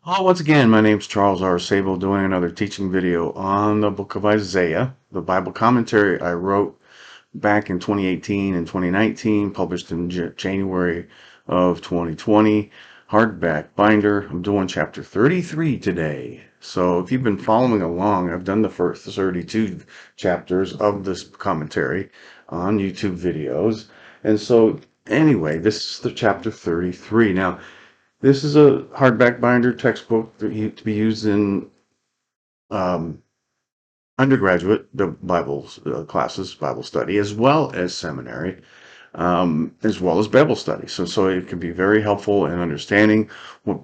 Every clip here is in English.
Once again, my name's Charles R. Sabo doing another teaching video on the book of Isaiah, the Bible commentary I wrote back in 2018 and 2019, published in January of 2020, hardback binder. I'm doing chapter 33 today. So if you've been following along, I've done the first 32 chapters of this commentary on YouTube videos. And so anyway, this is the chapter 33. Now, this is a hardback binder textbook to be used in um, undergraduate Bible classes, Bible study, as well as seminary, as well as Bible study. So it can be very helpful in understanding what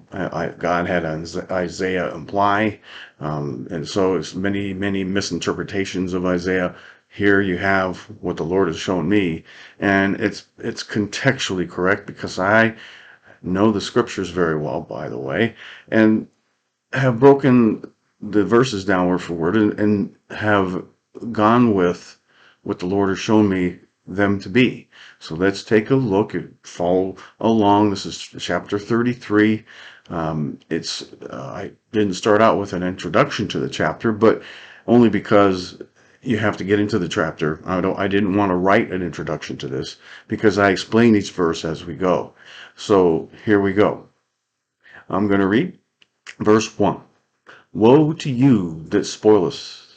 God had Isaiah imply. And so it's many misinterpretations of Isaiah. Here you have what the Lord has shown me, and it's contextually correct because I know the scriptures very well, by the way, and have broken the verses down word for word and have gone with what the Lord has shown me them to be. So let's take a look and follow along. This is chapter 33. I didn't start out with an introduction to the chapter, but only because you have to get into the chapter. I didn't want to write an introduction to this because I explain each verse as we go. So here we go. I'm going to read verse 1. Woe to you that spoilest,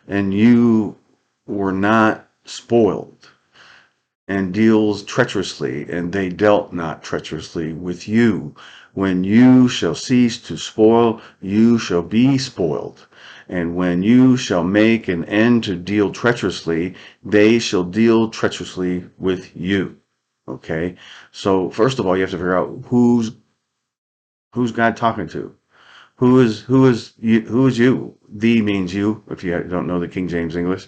and you were not spoiled, and deals treacherously, and they dealt not treacherously with you. When you shall cease to spoil, you shall be spoiled. And when you shall make an end to deal treacherously, they shall deal treacherously with you. Okay, so first of all, you have to figure out who's God talking to. Who is you? Thee means you, if you don't know the King James English.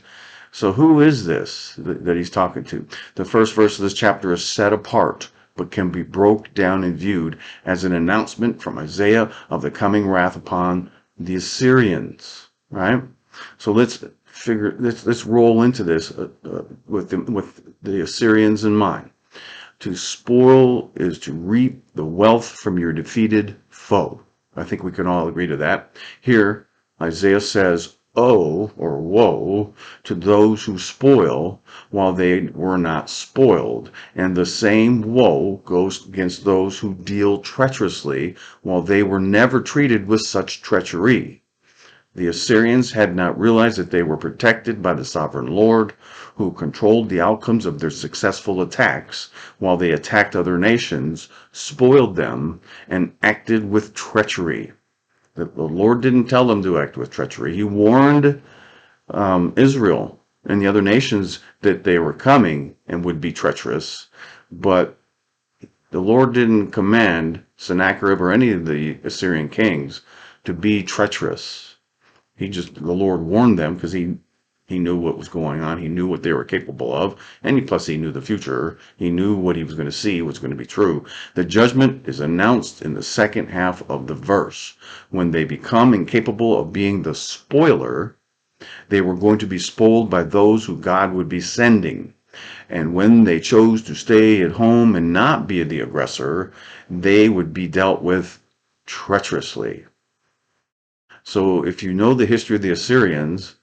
So who is this that he's talking to? The first verse of this chapter is set apart, but can be broke down and viewed as an announcement from Isaiah of the coming wrath upon the Assyrians. Right? So let's roll into this with the Assyrians in mind. To spoil is to reap the wealth from your defeated foe. I think we can all agree to that. Here, Isaiah says, "Oh," or woe, to those who spoil while they were not spoiled. And the same woe goes against those who deal treacherously while they were never treated with such treachery. The Assyrians had not realized that they were protected by the sovereign Lord, who controlled the outcomes of their successful attacks while they attacked other nations, spoiled them, and acted with treachery. The Lord didn't tell them to act with treachery. He warned Israel and the other nations that they were coming and would be treacherous, but the Lord didn't command Sennacherib or any of the Assyrian kings to be treacherous. The Lord warned them because he knew what was going on. He knew what they were capable of. And plus he knew the future. He knew what he was going to see, what's going to be true. The judgment is announced in the second half of the verse. When they become incapable of being the spoiler, they were going to be spoiled by those who God would be sending. And when they chose to stay at home and not be the aggressor, they would be dealt with treacherously. So if you know the history of the Assyrians,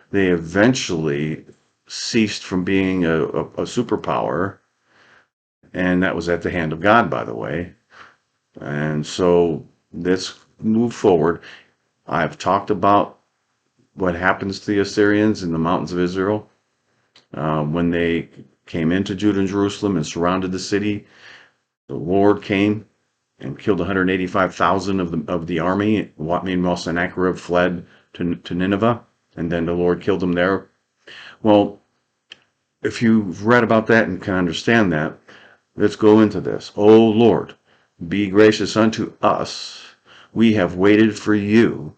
they eventually ceased from being a superpower, and that was at the hand of God, by the way. And so let's move forward. I've talked about what happens to the Assyrians in the mountains of Israel when they came into Judah and Jerusalem and surrounded the city. The Lord came and killed 185,000 of the army. Meanwhile, Sennacherib fled to Nineveh, and then the Lord killed them there. Well, if you've read about that and can understand that, let's go into this. O Lord, be gracious unto us. We have waited for you,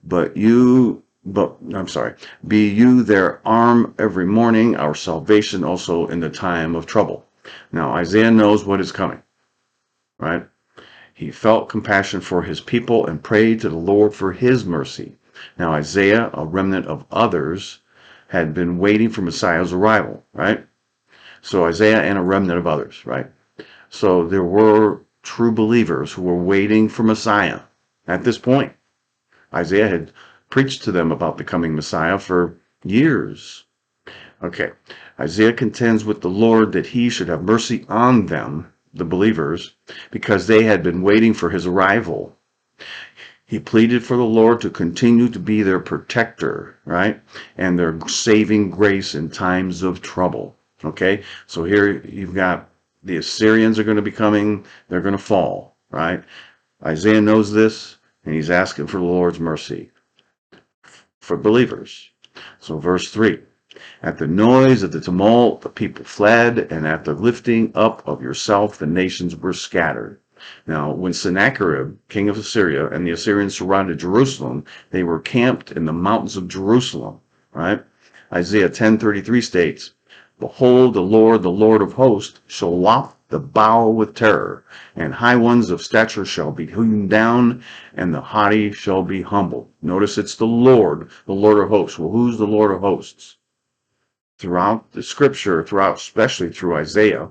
I'm sorry, be you their arm every morning, our salvation also in the time of trouble. Now, Isaiah knows what is coming, right? He felt compassion for his people and prayed to the Lord for his mercy. Now, Isaiah, a remnant of others, had been waiting for Messiah's arrival, right? So Isaiah and a remnant of others, right? So there were true believers who were waiting for Messiah. at this point. Isaiah had preached to them about the coming Messiah for years. Okay, Isaiah contends with the Lord that he should have mercy on them, the believers, because they had been waiting for his arrival. He pleaded for the Lord to continue to be their protector, right? And their saving grace in times of trouble. Okay, so here you've got the Assyrians are going to be coming, they're going to fall, right? Isaiah knows this, and he's asking for the Lord's mercy for believers. So, verse 3. At the noise of the tumult, the people fled, and at the lifting up of yourself, the nations were scattered. Now, when Sennacherib, king of Assyria, and the Assyrians surrounded Jerusalem, they were camped in the mountains of Jerusalem, right? Isaiah 10:33 states, Behold, the Lord of hosts, shall lop the bow with terror, and high ones of stature shall be hewn down, and the haughty shall be humbled. Notice it's the Lord of hosts. Well, who's the Lord of hosts? Throughout the scripture, throughout, especially through Isaiah,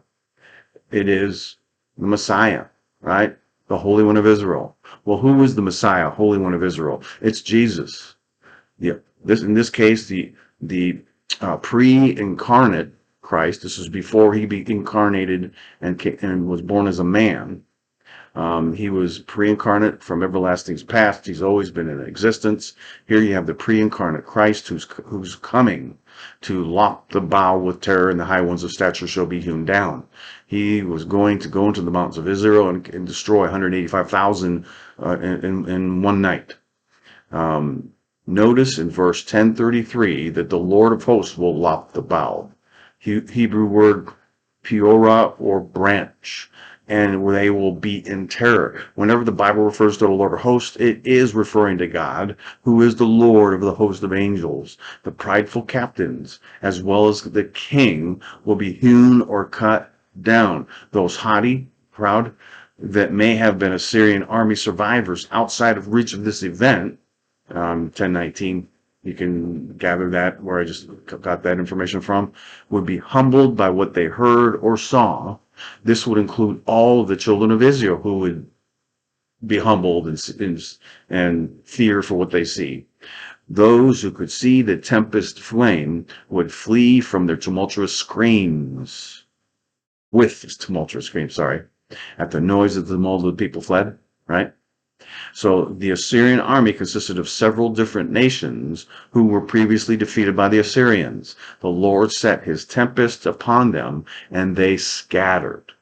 it is the Messiah, right? The Holy One of Israel. Well, who is the Messiah, Holy One of Israel? It's Jesus. Yeah, in this case, the pre-incarnate Christ. This is before he be incarnated and was born as a man. He was pre-incarnate from everlasting's past. He's always been in existence. Here you have the pre-incarnate Christ who's coming to lop the bow with terror, and the high ones of stature shall be hewn down. He was going to go into the mountains of Israel and destroy 185,000 in one night. Notice in verse 10:33 that the Lord of hosts will lop the bough. Hebrew word peora, or branch, and they will be in terror. Whenever the Bible refers to the Lord of hosts, it is referring to God, who is the Lord of the host of angels. The prideful captains, as well as the king, will be hewn or cut down. Those haughty, proud, that may have been Assyrian army survivors outside of reach of this event, 10:19, you can gather that where I just got that information from, would be humbled by what they heard or saw. This would include all of the children of Israel who would be humbled and fear for what they see. Those who could see the tempest flame would flee from their tumultuous screams. With tumultuous screams, sorry. At the noise of the multitude, the people fled, right? So the Assyrian army consisted of several different nations who were previously defeated by the Assyrians. The Lord set his tempest upon them, and they scattered.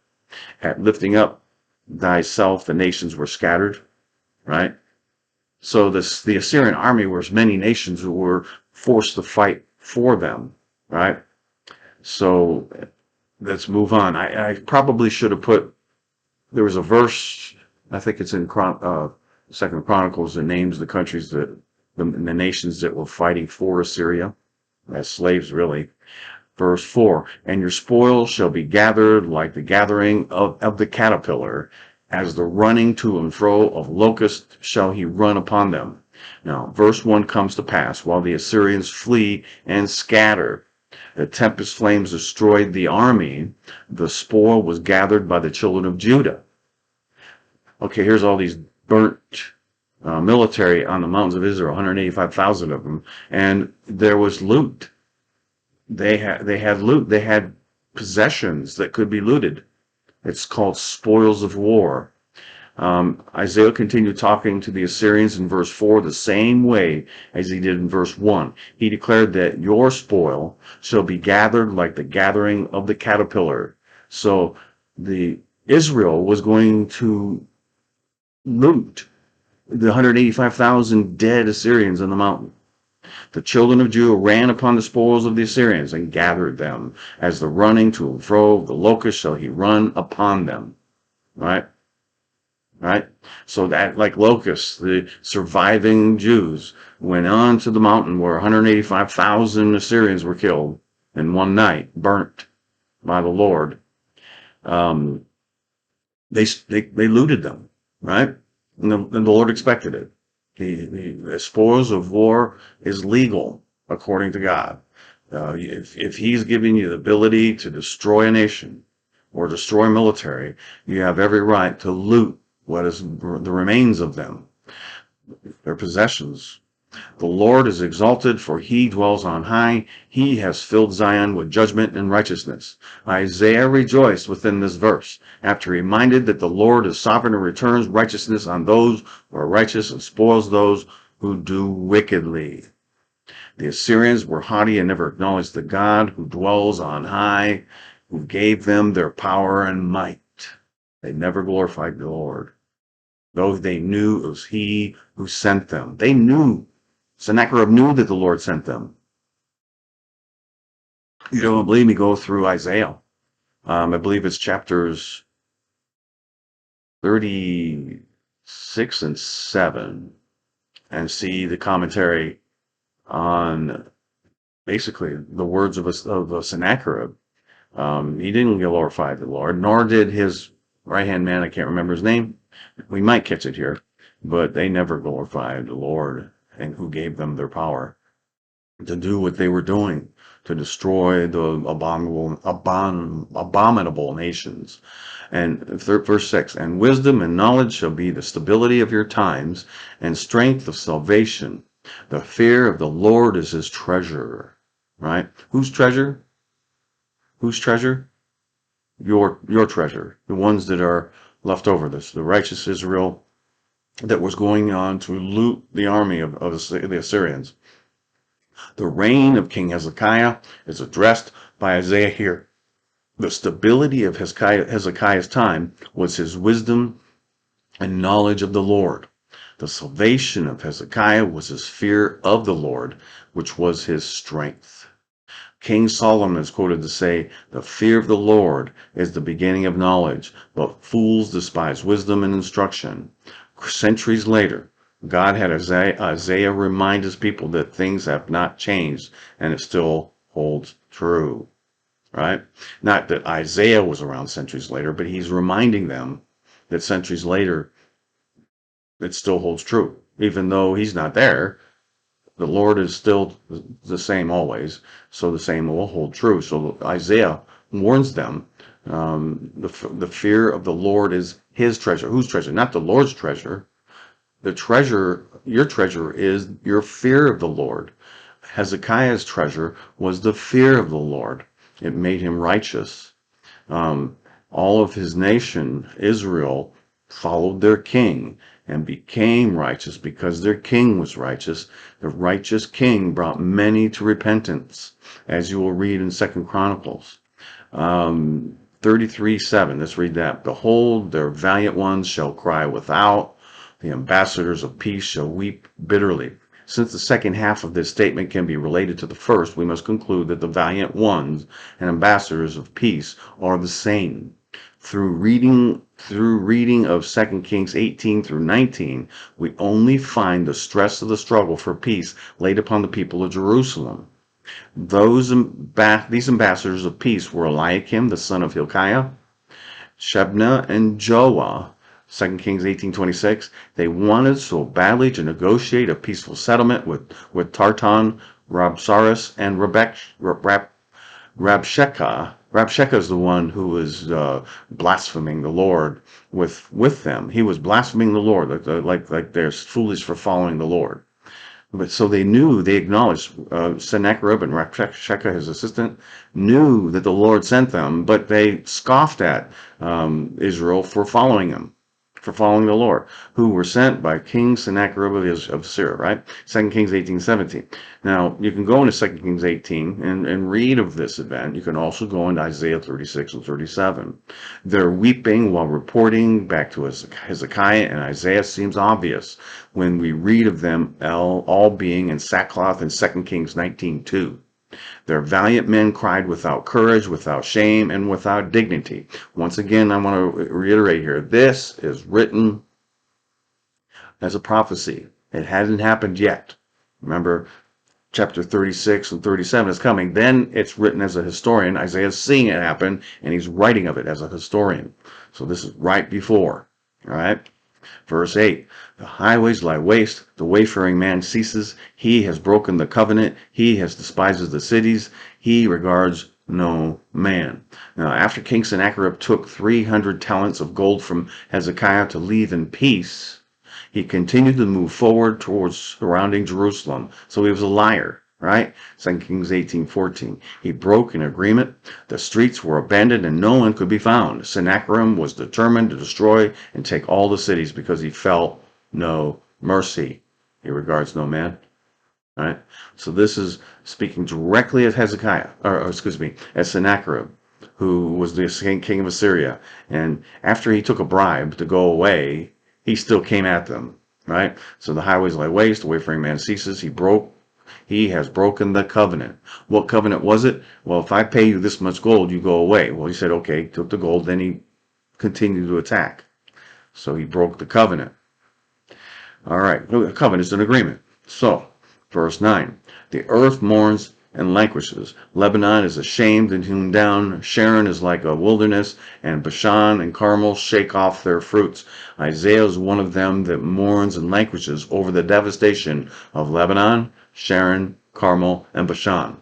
At lifting up thyself, the nations were scattered, right? So the Assyrian army was many nations who were forced to fight for them, right? So let's move on. I probably should have put, there was a verse, I think it's in Second Chronicles, that names the countries the nations that were fighting for Assyria as slaves, really. Verse 4, and your spoil shall be gathered like the gathering of the caterpillar, as the running to and fro of locusts shall he run upon them. Now, verse 1 comes to pass while the Assyrians flee and scatter. The tempest flames destroyed the army. The spoil was gathered by the children of Judah. Okay, here's all these burnt military on the mountains of Israel, 185,000 of them, and there was loot. They had loot. They had possessions that could be looted. It's called spoils of war. Isaiah continued talking to the Assyrians in verse 4 the same way as he did in verse 1. He declared that your spoil shall be gathered like the gathering of the caterpillar. So the Israel was going to loot the 185,000 dead Assyrians on the mountain. The children of Judah ran upon the spoils of the Assyrians and gathered them. As the running to and fro of the locust shall he run upon them. Right? Right? So that, like locusts, the surviving Jews went on to the mountain where 185,000 Assyrians were killed in one night, burnt by the Lord. They looted them, right? And the Lord expected it. The spoils of war is legal according to God. If He's giving you the ability to destroy a nation or destroy military, you have every right to loot what is the remains of them. their possessions. The Lord is exalted, for he dwells on high. He has filled Zion with judgment and righteousness. Isaiah rejoiced within this verse, after reminded that the Lord is sovereign and returns righteousness on those who are righteous and spoils those who do wickedly. The Assyrians were haughty and never acknowledged the God who dwells on high, who gave them their power and might. They never glorified the Lord, though they knew it was he who sent them. They knew. Sennacherib knew that the Lord sent them. You don't believe me? Go through Isaiah. I believe it's chapters 36 and 7, and see the commentary on basically the words of Sennacherib. He didn't glorify the Lord, nor did his right-hand man. I can't remember his name. We might catch it here, but they never glorified the Lord and who gave them their power to do what they were doing, to destroy the abominable nations. And verse 6, and wisdom and knowledge shall be the stability of your times, and strength of salvation. The fear of the Lord is his treasure. Right? Whose treasure? Whose treasure? Your treasure. The ones that are left over, the righteous Israel that was going on to loot the army of the Assyrians. The reign of King Hezekiah is addressed by Isaiah here. The stability of Hezekiah's time was his wisdom and knowledge of the Lord. The salvation of Hezekiah was his fear of the Lord, which was his strength. King Solomon is quoted to say, the fear of the Lord is the beginning of knowledge, but fools despise wisdom and instruction. Centuries later, God had Isaiah remind his people that things have not changed, and it still holds true. Right? Not that Isaiah was around centuries later, but he's reminding them that centuries later, it still holds true. Even though he's not there, the Lord is still the same always, so the same will hold true. So Isaiah warns them, the fear of the Lord is his treasure. Whose treasure? Not the Lord's treasure. The treasure, your treasure is your fear of the Lord. Hezekiah's treasure was the fear of the Lord. It made him righteous. All of his nation, Israel, followed their king and became righteous because their king was righteous. The righteous king brought many to repentance, as you will read in 2 Chronicles 33:7. Let's read that. Behold, their valiant ones shall cry without, the ambassadors of peace shall weep bitterly. Since the second half of this statement can be related to the first, we must conclude that the valiant ones and ambassadors of peace are the same. Through reading of 2 Kings 18 through 19, we only find the stress of the struggle for peace laid upon the people of Jerusalem. These ambassadors of peace were Eliakim, the son of Hilkiah, Shebna, and Joah. 2 Kings 18:26. They wanted so badly to negotiate a peaceful settlement with Tartan, Rabsaris, and Rabshakeh. Rabshakeh is the one who was blaspheming the Lord with them. He was blaspheming the Lord, like they're foolish for following the Lord. But so they acknowledged, Sennacherib and Rabshakeh, his assistant, knew that the Lord sent them, but they scoffed at Israel for following him, for following the Lord, who were sent by King Sennacherib of Syria, right? 2 Kings 18:17. Now, you can go into 2 Kings 18 and read of this event. You can also go into Isaiah 36 and 37. They're weeping while reporting back to Hezekiah and Isaiah seems obvious when we read of them all being in sackcloth in 2 Kings 19:2. Their valiant men cried without courage, without shame, and without dignity. Once again, I want to reiterate here, this is written as a prophecy. It hasn't happened yet. Remember, chapter 36 and 37 is coming. Then it's written as a historian. Isaiah's seeing it happen, and he's writing of it as a historian. So this is right before. All right? Verse 8, the highways lie waste, the wayfaring man ceases, he has broken the covenant, he has despises the cities, he regards no man. Now, after King Sennacherib took 300 talents of gold from Hezekiah to leave in peace, He continued to move forward towards surrounding Jerusalem. So he was a liar, right? 2 Kings 18:14. He broke an agreement. The streets were abandoned and no one could be found. Sennacherib was determined to destroy and take all the cities because he felt no mercy. He regards no man. Right? So this is speaking directly at Hezekiah, or excuse me, at Sennacherib, who was the king of Assyria. And after he took a bribe to go away, he still came at them. Right? So the highways lie waste, the wayfaring man ceases. He has broken the covenant. What covenant was it? Well, if I pay you this much gold, you go away. Well, he said, okay, took the gold, then he continued to attack. So he broke the covenant. All right, a covenant is an agreement. So, verse 9, the earth mourns and languishes. Lebanon is ashamed and hewn down. Sharon is like a wilderness, and Bashan and Carmel shake off their fruits. Isaiah is one of them that mourns and languishes over the devastation of Lebanon, Sharon, Carmel, and Bashan.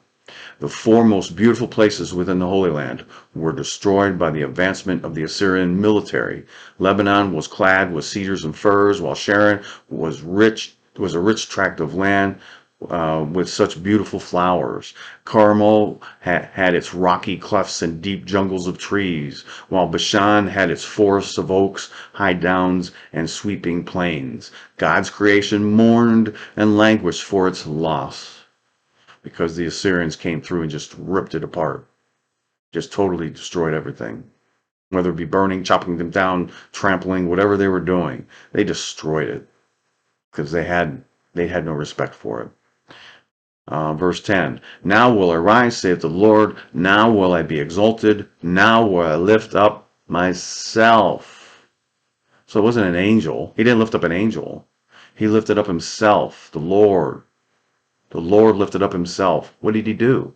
The four most beautiful places within the Holy Land were destroyed by the advancement of the Assyrian military. Lebanon was clad with cedars and firs, while Sharon was a rich tract of land with such beautiful flowers. Carmel had its rocky clefts and deep jungles of trees, while Bashan had its forests of oaks, high downs, and sweeping plains. God's creation mourned and languished for its loss because the Assyrians came through and just ripped it apart, just totally destroyed everything. Whether it be burning, chopping them down, trampling, whatever they were doing, they destroyed it because they had no respect for it. Verse 10, now will I rise, saith the Lord, now will I be exalted, now will I lift up myself. So it wasn't an angel. He didn't lift up an angel. He lifted up himself, the Lord. The Lord lifted up himself. What did he do?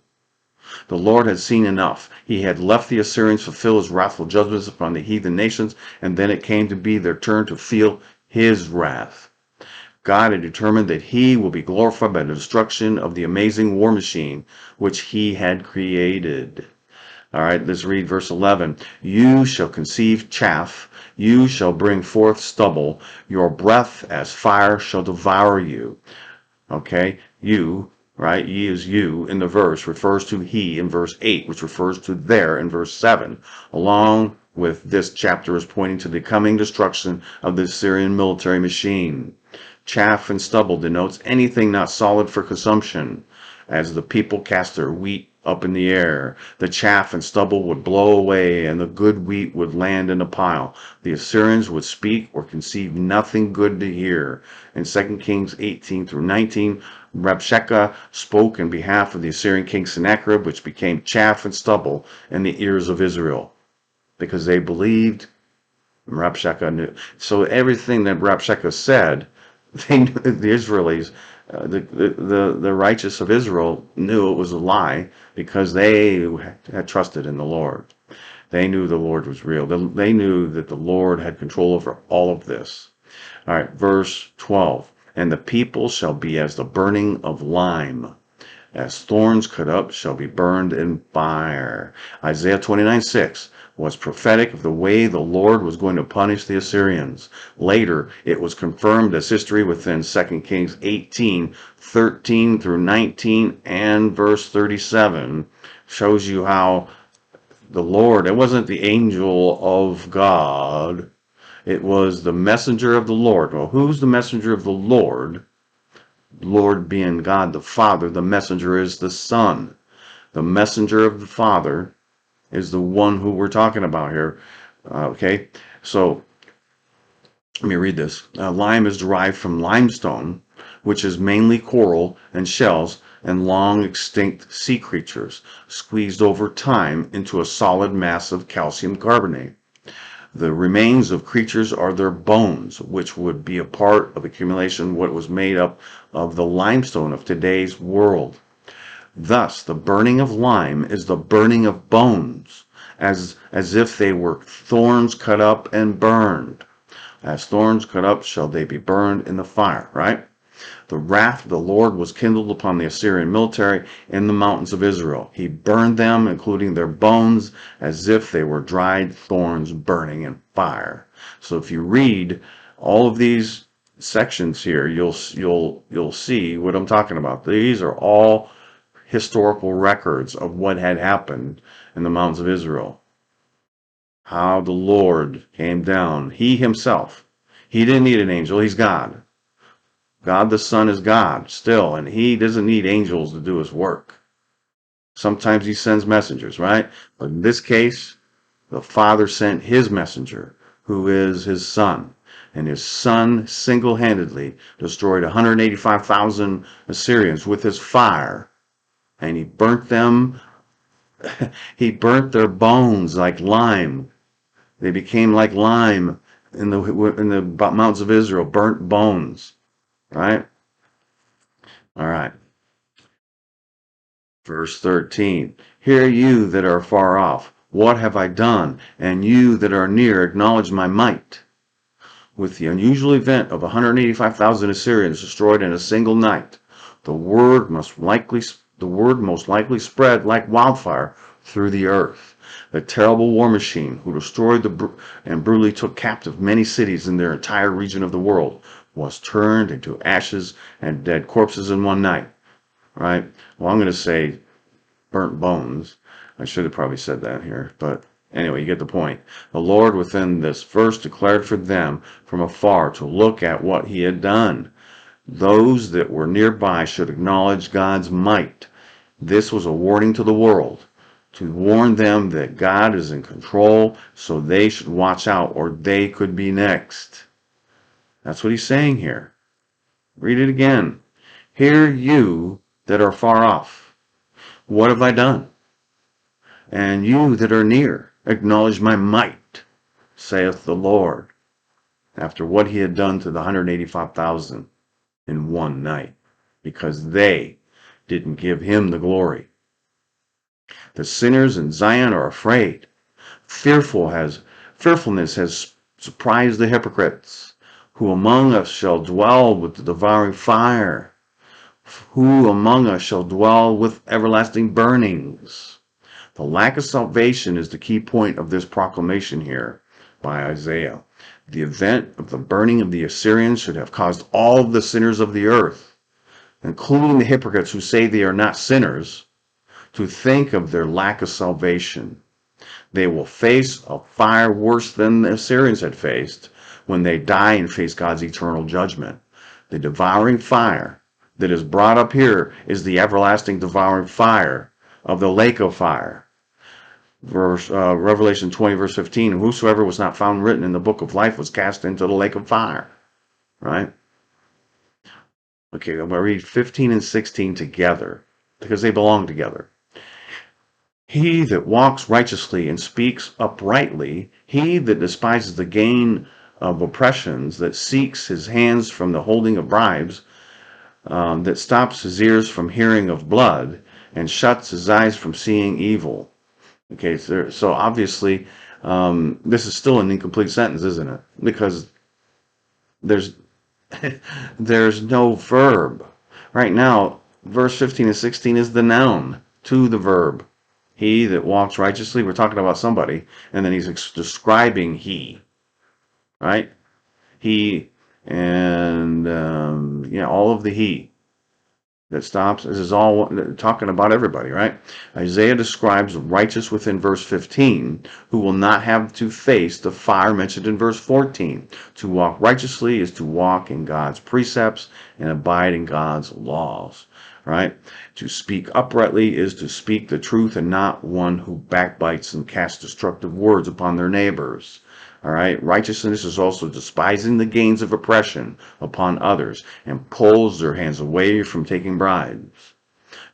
The Lord had seen enough. He had left the Assyrians fulfill his wrathful judgments upon the heathen nations, and then it came to be their turn to feel his wrath. God had determined that he will be glorified by the destruction of the amazing war machine which he had created. All right, let's read verse 11. You shall conceive chaff, you shall bring forth stubble, your breath as fire shall devour you. Okay, you, right? Ye is you in the verse refers to he in verse 8, which refers to there in verse 7. Along with this chapter is pointing to the coming destruction of the Assyrian military machine. Chaff and stubble denotes anything not solid for consumption. As the people cast their wheat up in the air, the chaff and stubble would blow away, and the good wheat would land in a pile. The Assyrians would speak or conceive nothing good to hear. In 2 Kings 18 through 19, Rabshakeh spoke in behalf of the Assyrian king Sennacherib, which became chaff and stubble in the ears of Israel, because they believed Rabshakeh knew. So everything that Rabshakeh said, they knew, the Israelis, the righteous of Israel knew it was a lie because they had trusted in the Lord. They knew the Lord was real. They knew that the Lord had control over all of this. All right, verse 12. And the people shall be as the burning of lime, as thorns cut up shall be burned in fire. Isaiah 29:6 was prophetic of the way the Lord was going to punish the Assyrians. Later, it was confirmed as history within 2 Kings 18:13 through 19 and verse 37 shows you how the Lord, it wasn't the angel of God, it was the messenger of the Lord. Well, who's the messenger of the Lord? Lord being God the Father, the messenger is the Son. The messenger of the Father is the one who we're talking about here. Okay, so let me read this. Lime is derived from limestone, which is mainly coral and shells and long extinct sea creatures, squeezed over time into a solid mass of calcium carbonate. The remains of creatures are their bones, which would be a part of accumulation what was made up of the limestone of today's world. Thus, the burning of lime is the burning of bones, as if they were thorns cut up and burned. As thorns cut up shall they be burned in the fire, right? The wrath of the Lord was kindled upon the Assyrian military in the mountains of Israel. He burned them, including their bones, as if they were dried thorns burning in fire. So if you read all of these sections here, you'll see what I'm talking about. These are all historical records of what had happened in the mountains of Israel. How the Lord came down. He himself. He didn't need an angel. He's God. God the Son is God still, and he doesn't need angels to do his work. Sometimes he sends messengers, right? But in this case, the Father sent his messenger, who is his Son. And his Son single-handedly destroyed 185,000 Assyrians with his fire. And he burnt them, he burnt their bones like lime. They became like lime in the mountains of Israel, burnt bones, right? All right. Verse 13. Hear you that are far off, what have I done? And you that are near, acknowledge my might. With the unusual event of 185,000 Assyrians destroyed in a single night, the word most likely spread like wildfire through the earth. The terrible war machine who destroyed and brutally took captive many cities in their entire region of the world was turned into ashes and dead corpses in one night. Right? Well, I'm going to say burnt bones. I should have probably said that here, but anyway, you get the point. The Lord within this verse declared for them from afar to look at what he had done. Those that were nearby should acknowledge God's might. This was a warning to the world, to warn them that God is in control, so they should watch out or they could be next. That's what he's saying here. Read it again. Hear you that are far off. What have I done? And you that are near, acknowledge my might, saith the Lord, after what he had done to the 185,000 in one night, because they didn't give him the glory. The sinners in Zion are afraid. Fearfulness has surprised the hypocrites. Who among us shall dwell with the devouring fire? Who among us shall dwell with everlasting burnings? The lack of salvation is the key point of this proclamation here by Isaiah. The event of the burning of the Assyrians should have caused all of the sinners of the earth, including the hypocrites who say they are not sinners, to think of their lack of salvation. They will face a fire worse than the Assyrians had faced when they die and face God's eternal judgment. The devouring fire that is brought up here is the everlasting devouring fire of the lake of fire. Revelation 20, verse 15, whosoever was not found written in the book of life was cast into the lake of fire. Right? Okay, I'm going to read 15 and 16 together because they belong together. He that walks righteously and speaks uprightly, he that despises the gain of oppressions, that seeks his hands from the holding of bribes, that stops his ears from hearing of blood, and shuts his eyes from seeing evil. Okay, so obviously, this is still an incomplete sentence, isn't it? Because there's there's no verb. Right now, verse 15 and 16 is the noun to the verb. He that walks righteously, we're talking about somebody, and then he's describing he, right? He and yeah, all of the he that stops. This is all talking about everybody, right? Isaiah describes the righteous within verse 15 who will not have to face the fire mentioned in verse 14. To walk righteously is to walk in God's precepts and abide in God's laws, right? To speak uprightly is to speak the truth and not one who backbites and casts destructive words upon their neighbors. All right. Righteousness is also despising the gains of oppression upon others and pulls their hands away from taking bribes.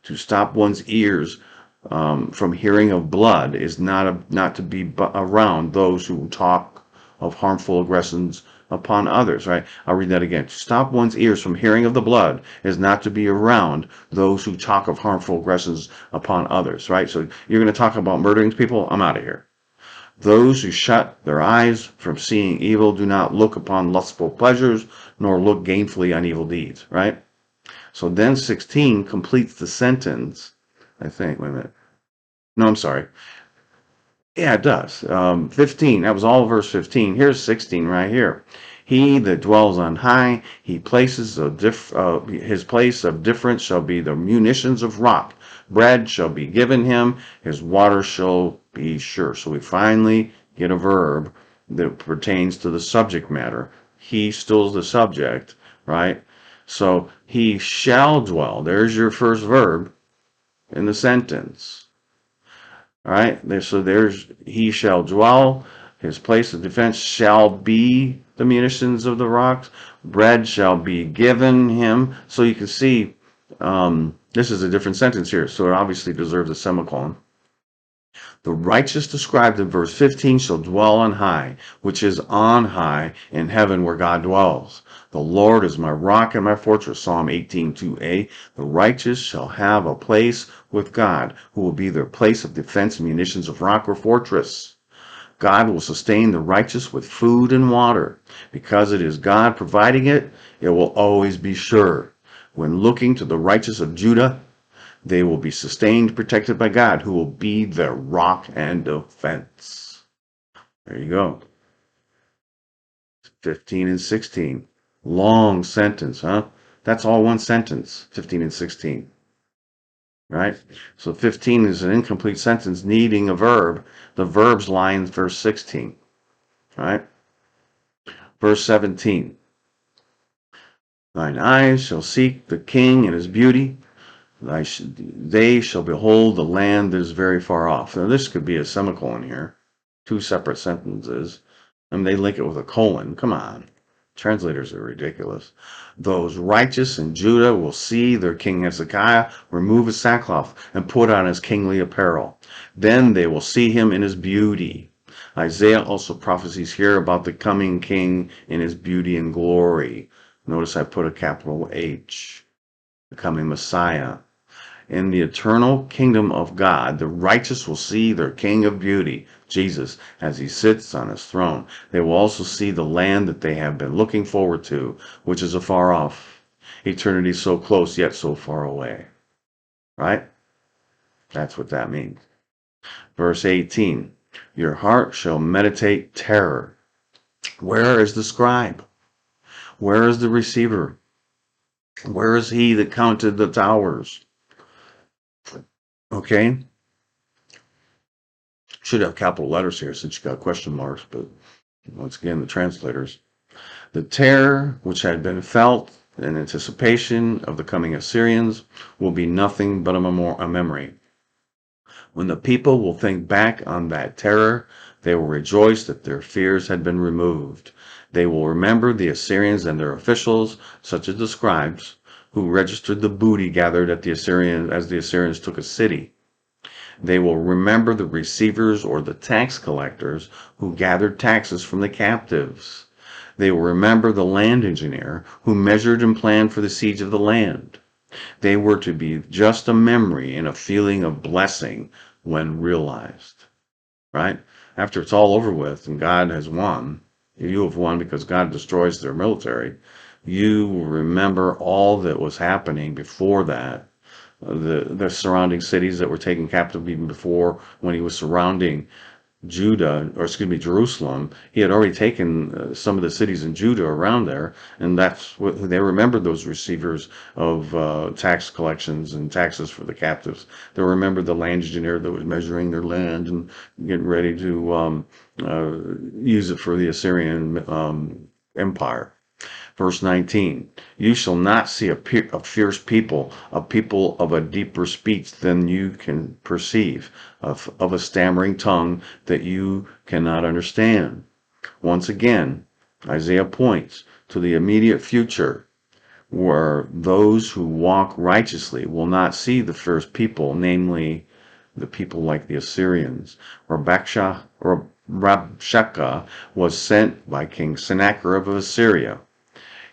To stop one's ears from hearing of blood is not to be around those who talk of harmful aggressions upon others. Right. I'll read that again. To stop one's ears from hearing of the blood is not to be around those who talk of harmful aggressions upon others. Right. So you're going to talk about murdering people? I'm out of here. Those who shut their eyes from seeing evil do not look upon lustful pleasures, nor look gainfully on evil deeds, right? So then 16 completes the sentence, I think. Wait a minute. No, I'm sorry. Yeah, it does. 15, that was all verse 15. Here's 16 right here. He that dwells on high, his place of difference shall be the munitions of rock. Bread shall be given him, his water shall be sure. So we finally get a verb that pertains to the subject matter. He still is the subject, right? So he shall dwell. There's your first verb in the sentence. All right. So there's he shall dwell. His place of defense shall be the munitions of the rocks. Bread shall be given him. So you can see this is a different sentence here. So it obviously deserves a semicolon. The righteous described in verse 15 shall dwell on high, which is on high in heaven where God dwells. The Lord is my rock and my fortress, Psalm 18:2a. The righteous shall have a place with God, who will be their place of defense and munitions of rock or fortress. God will sustain the righteous with food and water. Because it is God providing it, it will always be sure. When looking to the righteous of Judah, they will be sustained, protected by God, who will be their rock and defense. There you go. 15 and 16. Long sentence, huh? That's all one sentence, 15 and 16. Right? So 15 is an incomplete sentence needing a verb. The verbs lie in verse 16. Right? Verse 17. Thine eyes shall seek the king and his beauty. They shall behold the land that is very far off. Now, this could be a semicolon here. Two separate sentences. I mean, they link it with a colon. Come on. Translators are ridiculous. Those righteous in Judah will see their king Hezekiah remove his sackcloth and put on his kingly apparel. Then they will see him in his beauty. Isaiah also prophesies here about the coming king in his beauty and glory. Notice I put a capital H, the coming Messiah. In the eternal kingdom of God, the righteous will see their King of beauty, Jesus, as he sits on his throne. They will also see the land that they have been looking forward to, which is afar off. Eternity is so close, yet so far away. Right? That's what that means. Verse 18. Your heart shall meditate terror. Where is the scribe? Where is the receiver? Where is he that counted the towers? Okay? Should have capital letters here since you got question marks, but once again, the translators. The terror which had been felt in anticipation of the coming Assyrians will be nothing but a memory. When the people will think back on that terror, they will rejoice that their fears had been removed. They will remember the Assyrians and their officials, such as the scribes, who registered the booty gathered at as the Assyrians took a city. They will remember the receivers or the tax collectors who gathered taxes from the captives. They will remember the land engineer who measured and planned for the siege of the land. They were to be just a memory and a feeling of blessing when realized. Right? After it's all over with and God has won, you have won because God destroys their military. You will remember all that was happening before that, the surrounding cities that were taken captive even before, when he was surrounding Judah, or excuse me, Jerusalem. He had already taken some of the cities in Judah around there, and that's what they remembered, those receivers of tax collections and taxes for the captives. They remembered the land engineer that was measuring their land and getting ready to use it for the Assyrian Empire. Verse 19, you shall not see a fierce people, a people of a deeper speech than you can perceive, of a stammering tongue that you cannot understand. Once again, Isaiah points to the immediate future where those who walk righteously will not see the fierce people, namely the people like the Assyrians. Rabshakeh was sent by King Sennacherib of Assyria.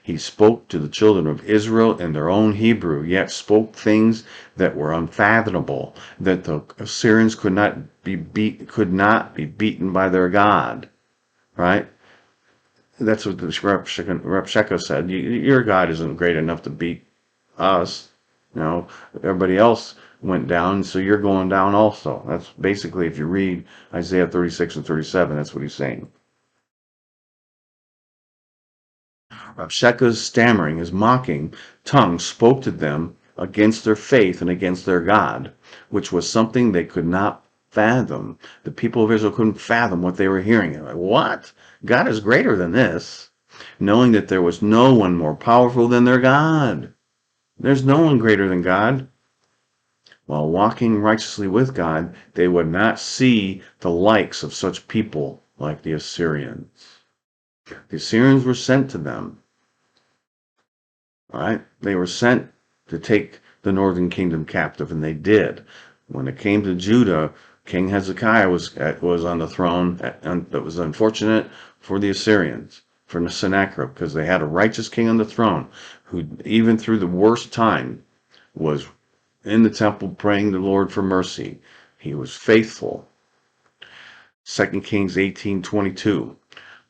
He spoke to the children of Israel in their own Hebrew, yet spoke things that were unfathomable, that the Assyrians could not be beaten by their God. Right? That's what the Rabshakeh said. Your God isn't great enough to beat us. Everybody else went down, so you're going down also. That's basically, if you read Isaiah 36 and 37, that's what he's saying. Rabshakeh's stammering, his mocking tongue spoke to them against their faith and against their God, which was something they could not fathom. The people of Israel couldn't fathom what they were hearing. They're like, what? God is greater than this, knowing that there was no one more powerful than their God. There's no one greater than God. While walking righteously with God, they would not see the likes of such people like the Assyrians. The Assyrians were sent to them. All right? They were sent to take the northern kingdom captive, and they did. When it came to Judah, King Hezekiah was on the throne, and that was unfortunate for the Assyrians, for Sennacherib, because they had a righteous king on the throne who, even through the worst time, was in the temple praying the Lord for mercy. He was faithful. 2 Kings 18:22.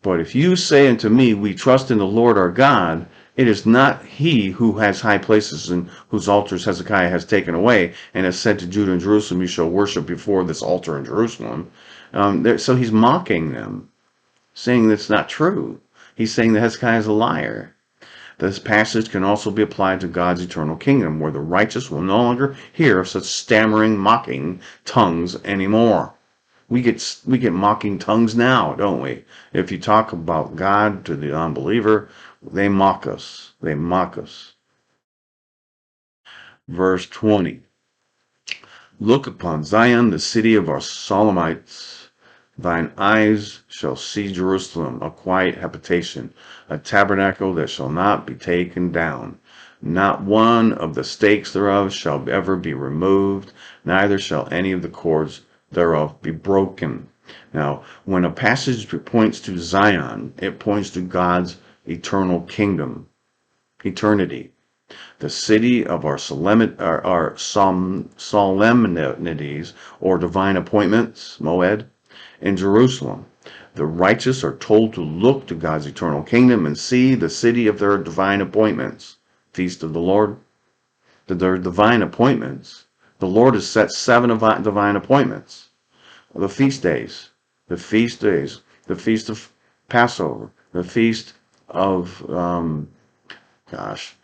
But if you say unto me, we trust in the Lord our God, it is not he who has high places and whose altars Hezekiah has taken away, and has said to Judah and Jerusalem, you shall worship before this altar in Jerusalem. So he's mocking them, saying that's not true. He's saying that Hezekiah is a liar. This passage can also be applied to God's eternal kingdom, where the righteous will no longer hear of such stammering, mocking tongues anymore. We get mocking tongues now, don't we? If you talk about God to the unbeliever, they mock us. They mock us. Verse 20. Look upon Zion, the city of our Solomonites. Thine eyes shall see Jerusalem, a quiet habitation, a tabernacle that shall not be taken down. Not one of the stakes thereof shall ever be removed, neither shall any of the cords thereof be broken. Now, when a passage points to Zion, it points to God's eternal kingdom, eternity. The city of our solemnities or divine appointments, Moed, in Jerusalem. The righteous are told to look to God's eternal kingdom and see the city of their divine appointments. Feast of the Lord, their divine appointments. The Lord has set 7 divine appointments. The feast days, the feast days, the feast of Passover, the feast of, gosh,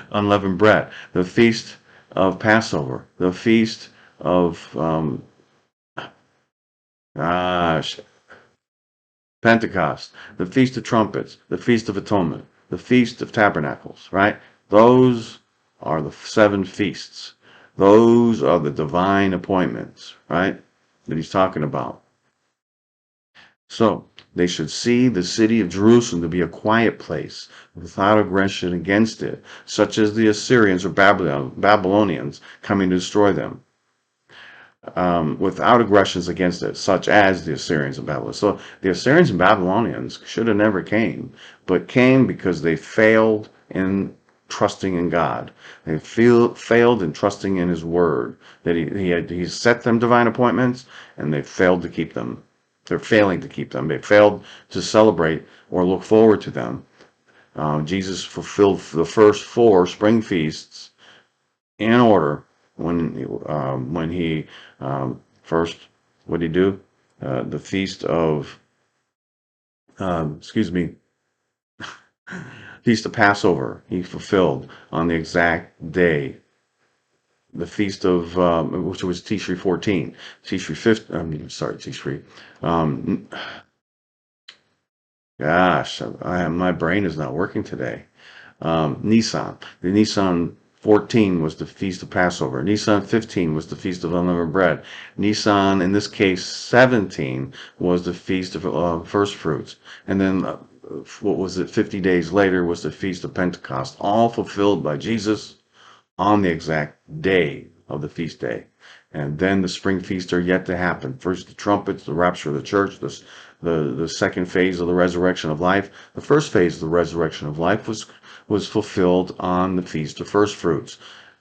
unleavened bread, the feast of Passover, the feast of, gosh, Pentecost, the Feast of Trumpets, the Feast of Atonement, the Feast of Tabernacles, right? Those are the 7 feasts. Those are the divine appointments, right? That he's talking about. So, they should see the city of Jerusalem to be a quiet place, without aggression against it, such as the Assyrians or Babylonians coming to destroy them. Without aggressions against it, such as the Assyrians and Babylon. So the Assyrians and Babylonians should have never came, but came because they failed in trusting in God. They failed in trusting in His Word. That He set them divine appointments, and they failed to keep them. They're failing to keep them. They failed to celebrate or look forward to them. Jesus fulfilled the first 4 spring feasts in order when he first, what did he do? The feast of excuse me, feast of Passover he fulfilled on the exact day. The feast of which was Tishri 14, Tishri 15. Tishri. Um, gosh, my brain is not working today. Nisan. The Nisan 14 was the Feast of Passover. Nisan 15 was the Feast of Unleavened Bread. Nisan, in this case, 17 was the Feast of First Fruits. And then, what was it, 50 days later was the Feast of Pentecost, all fulfilled by Jesus on the exact day of the feast day. And then the spring feasts are yet to happen. First the trumpets, the rapture of the church, the second phase of the resurrection of life. The first phase of the resurrection of life was fulfilled on the feast of first fruits.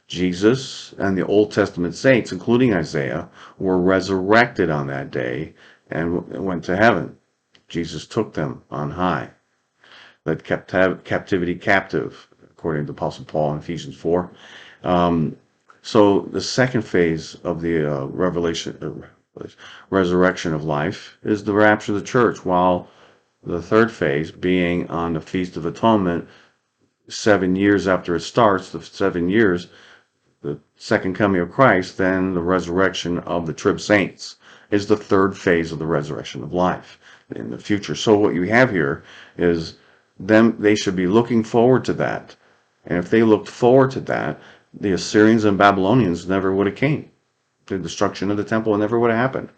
Jesus and the Old Testament saints, including Isaiah, were resurrected on that day and went to heaven. Jesus took them on high, led captivity captive, according to Apostle Paul in Ephesians 4. So the second phase of the resurrection of life is the rapture of the church, while The third phase being on the Feast of Atonement, 7 years after it starts, the 7 years, the second coming of Christ, then the resurrection of the trib saints is the third phase of the resurrection of life in the future. So what you have here is they should be looking forward to that. And if they looked forward to that, the Assyrians and Babylonians never would have came. The destruction of the temple never would have happened.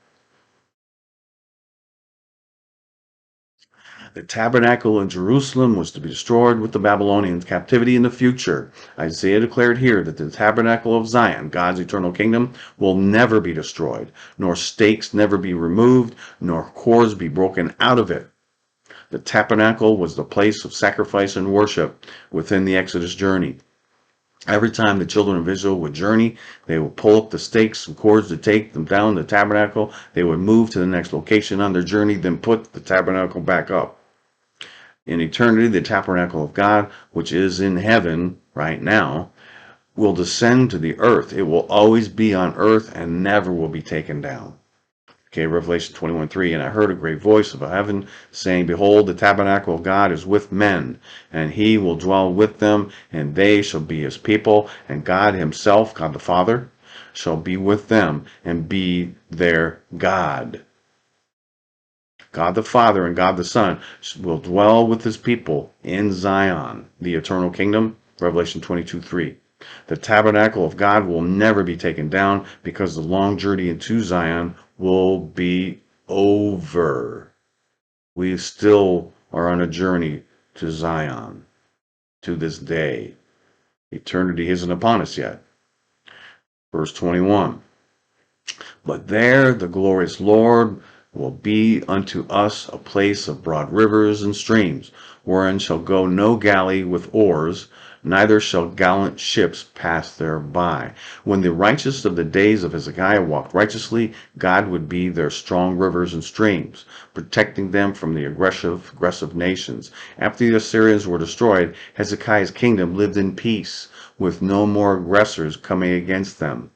The tabernacle in Jerusalem was to be destroyed with the Babylonian captivity in the future. Isaiah declared here that the tabernacle of Zion, God's eternal kingdom, will never be destroyed, nor stakes never be removed, nor cords be broken out of it. The tabernacle was the place of sacrifice and worship within the Exodus journey. Every time the children of Israel would journey, they would pull up the stakes and cords to take them down the tabernacle. They would move to the next location on their journey, then put the tabernacle back up. In eternity, the tabernacle of God, which is in heaven right now, will descend to the earth. It will always be on earth and never will be taken down. Okay, Revelation 21:3, and I heard a great voice of heaven saying, Behold, the tabernacle of God is with men, and he will dwell with them, and they shall be his people, and God himself, God the Father, shall be with them and be their God. God the Father and God the Son will dwell with his people in Zion, the eternal kingdom, Revelation 22:3. The tabernacle of God will never be taken down because the long journey into Zion will be over. We still are on a journey to Zion to this day. Eternity isn't upon us yet. Verse 21. But there the glorious Lord will be unto us a place of broad rivers and streams, wherein shall go no galley with oars, neither shall gallant ships pass thereby. When the righteous of the days of Hezekiah walked righteously, God would be their strong rivers and streams, protecting them from the aggressive nations. After the Assyrians were destroyed, Hezekiah's kingdom lived in peace, with no more aggressors coming against them.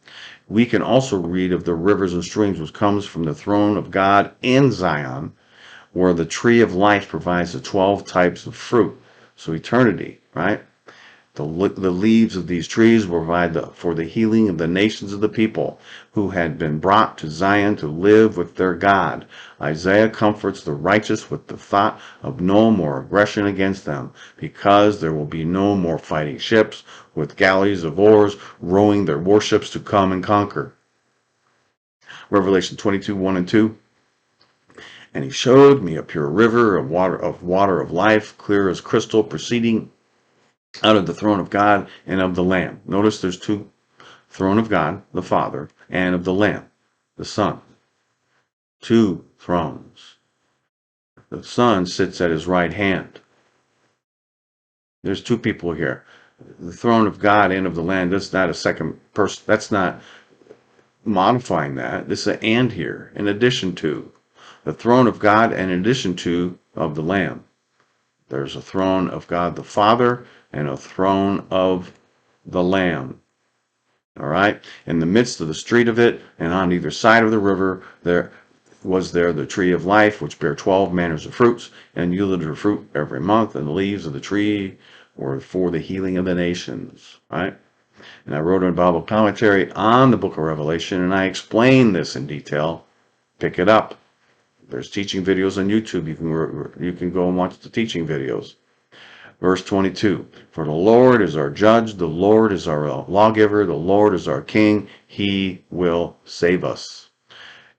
We can also read of the rivers and streams which comes from the throne of God in Zion, where the tree of life provides the 12 types of fruit. So eternity, right? The leaves of these trees will provide for the healing of the nations of the people who had been brought to Zion to live with their God. Isaiah comforts the righteous with the thought of no more aggression against them, because there will be no more fighting ships with galleys of oars rowing their warships to come and conquer. Revelation 22:1 and 2. And he showed me a pure river of water of life, clear as crystal, proceeding out of the throne of God and of the Lamb. Notice there's two: throne of God, the Father, and of the Lamb, the Son. Two thrones. The Son sits at his right hand. There's two people here. The throne of God and of the Lamb. That's not a second person. That's not modifying that. This is an and here, in addition to. The throne of God and in addition to of the Lamb. There's a throne of God the Father and a throne of the Lamb. All right. In the midst of the street of it, and on either side of the river, there was the tree of life, which bare 12 manners of fruits, and yielded her fruit every month, and the leaves of the tree were for the healing of the nations. Right. And I wrote a Bible commentary on the book of Revelation, and I explained this in detail. Pick it up. There's teaching videos on YouTube. You can go and watch the teaching videos. Verse 22, For the Lord is our judge, the Lord is our lawgiver, the Lord is our king, he will save us.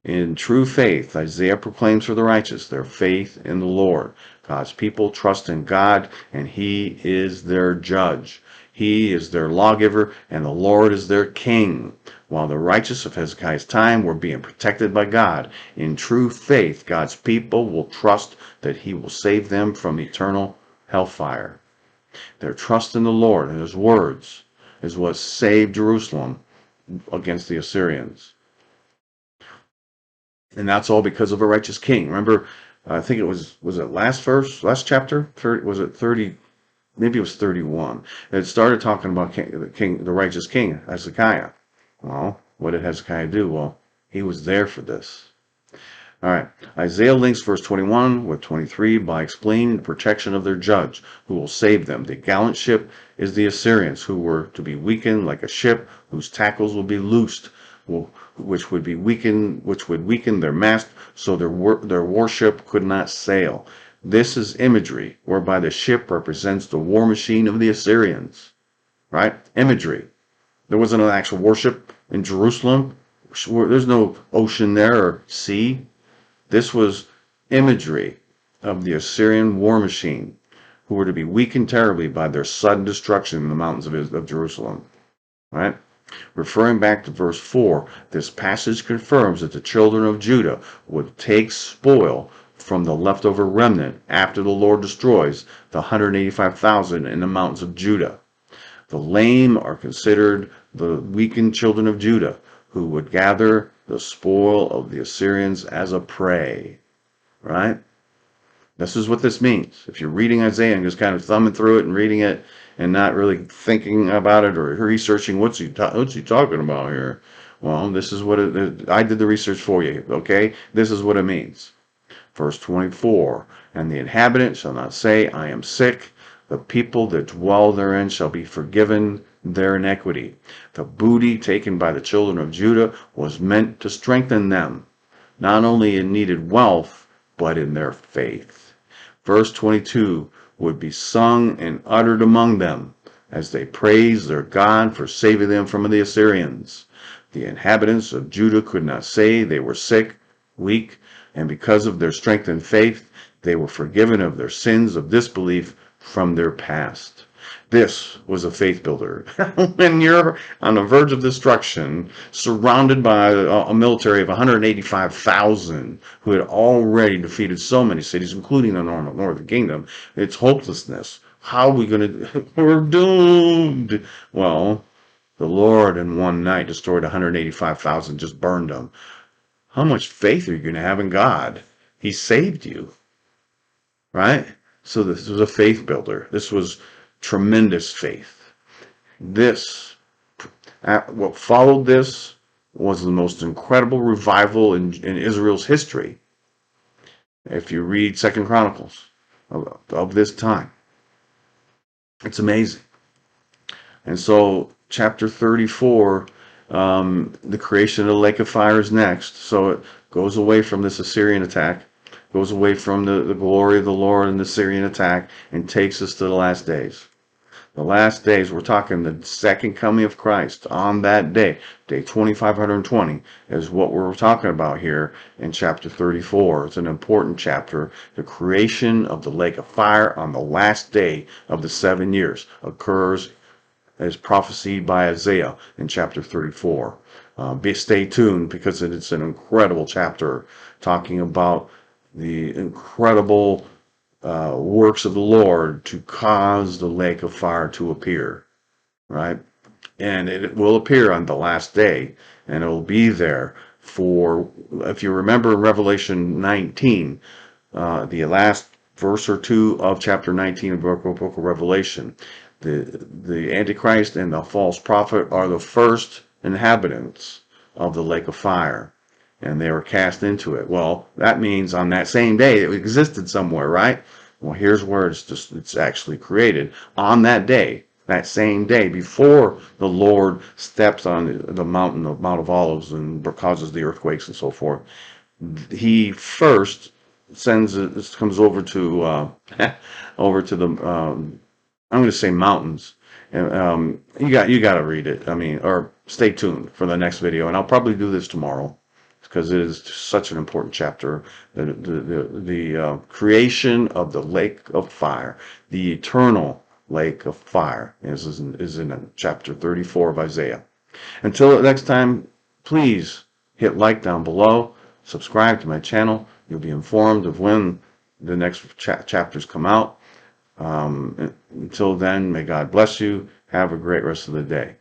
In true faith, Isaiah proclaims for the righteous their faith in the Lord. God's people trust in God, and he is their judge. He is their lawgiver, and the Lord is their king. While the righteous of Hezekiah's time were being protected by God, in true faith, God's people will trust that he will save them from eternal hellfire. Their trust in the Lord and his words is what saved Jerusalem against the Assyrians. And that's all because of a righteous king. Remember, I think it was it last chapter? 30, was it 30? Maybe it was 31. It started talking about the righteous king, Hezekiah. Well, what did Hezekiah do? Well, he was there for this. All right. Isaiah links verse 21 with 23 by explaining the protection of their judge, who will save them. The gallant ship is the Assyrians, who were to be weakened like a ship whose tackles will be loosed, which would weaken their mast, so their warship could not sail. This is imagery whereby the ship represents the war machine of the Assyrians. Right? Imagery. There wasn't an actual warship in Jerusalem. There's no ocean there or sea. This was imagery of the Assyrian war machine, who were to be weakened terribly by their sudden destruction in the mountains of Jerusalem. Right? Referring back to verse 4, this passage confirms that the children of Judah would take spoil from the leftover remnant after the Lord destroys the 185,000 in the mountains of Judah. The lame are considered the weakened children of Judah, who would gather the spoil of the Assyrians as a prey. Right? This is what this means. If you're reading Isaiah and just kind of thumbing through it and reading it and not really thinking about it or researching what's he talking about here, well, this is what I did the research for you. Okay, this is what it means. Verse 24, and the inhabitant shall not say, I am sick. The people that dwell therein shall be forgiven their iniquity. The booty taken by the children of Judah was meant to strengthen them, not only in needed wealth, but in their faith. Verse 22 would be sung and uttered among them as they praised their God for saving them from the Assyrians. The inhabitants of Judah could not say they were sick, weak, and because of their strength and faith, they were forgiven of their sins of disbelief from their past. This was a faith builder. When you're on the verge of destruction, surrounded by a military of 185,000 who had already defeated so many cities, including the northern kingdom, it's hopelessness. How are we going to? We're doomed. Well, the Lord in one night destroyed 185,000, just burned them. How much faith are you going to have in God? He saved you, right? So this was a faith builder. This was tremendous faith. This, what followed this was the most incredible revival in Israel's history. If you read Second Chronicles of this time, it's amazing. And so, chapter 34, the creation of the lake of fire is next. So it goes away from this Assyrian attack, goes away from the glory of the Lord and the Assyrian attack, and takes us to the last days. The last days, we're talking the second coming of Christ on that day, day 2520, is what we're talking about here in chapter 34. It's an important chapter. The creation of the lake of fire on the last day of the 7 years occurs as prophesied by Isaiah in chapter 34. Stay tuned because it's an incredible chapter talking about the incredible works of the Lord to cause the lake of fire to appear, right? And it will appear on the last day, and it will be there for, if you remember Revelation 19, the last verse or two of chapter 19 of book of Revelation, the Antichrist and the false prophet are the first inhabitants of the lake of fire, and they were cast into it. Well, that means on that same day it existed somewhere, right? Well, here's where it's actually created on that day, that same day before the Lord steps on the mountain of Mount of Olives and causes the earthquakes and so forth. He first sends it comes over to over to the I'm going to say mountains. And you got to read it. I mean, or stay tuned for the next video, and I'll probably do this tomorrow because it is such an important chapter. The creation of the lake of fire, the eternal lake of fire, is in chapter 34 of Isaiah. Until next time, please hit like down below, subscribe to my channel. You'll be informed of when the next chapters come out. Until then, may God bless you. Have a great rest of the day.